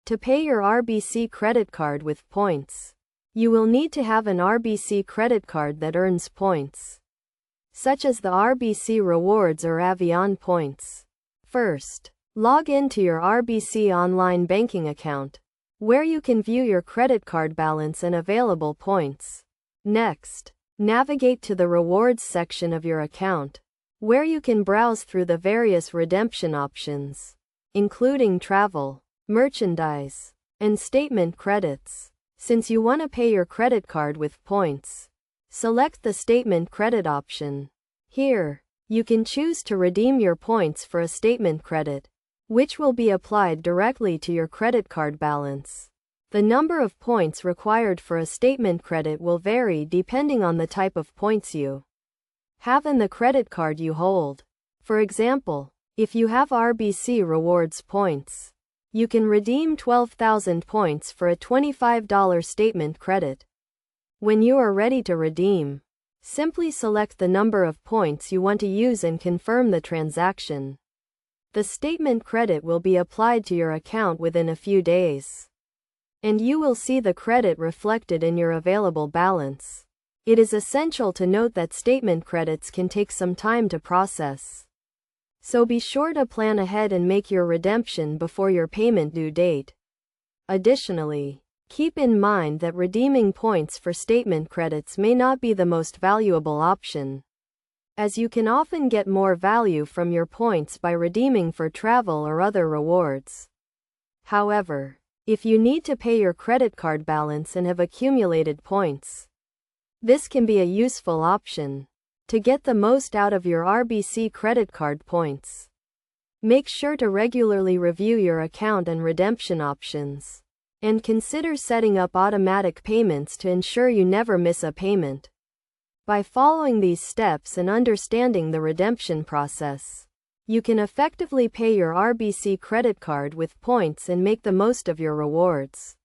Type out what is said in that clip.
To pay your RBC credit card with points, you will need to have an RBC credit card that earns points, such as the RBC Rewards or Avion points. First, log into your RBC online banking account, where you can view your credit card balance and available points. Next, navigate to the Rewards section of your account, where you can browse through the various redemption options, including travel, merchandise, and statement credits. Since you want to pay your credit card with points, select the statement credit option. Here, you can choose to redeem your points for a statement credit, which will be applied directly to your credit card balance. The number of points required for a statement credit will vary depending on the type of points you have in the credit card you hold. For example, if you have RBC Rewards points, you can redeem 12,000 points for a $25 statement credit. When you are ready to redeem, simply select the number of points you want to use and confirm the transaction. The statement credit will be applied to your account within a few days, and you will see the credit reflected in your available balance. It is essential to note that statement credits can take some time to process, so be sure to plan ahead and make your redemption before your payment due date. Additionally, keep in mind that redeeming points for statement credits may not be the most valuable option, as you can often get more value from your points by redeeming for travel or other rewards. However, if you need to pay your credit card balance and have accumulated points, this can be a useful option. To get the most out of your RBC credit card points, make sure to regularly review your account and redemption options, and consider setting up automatic payments to ensure you never miss a payment. By following these steps and understanding the redemption process, you can effectively pay your RBC credit card with points and make the most of your rewards.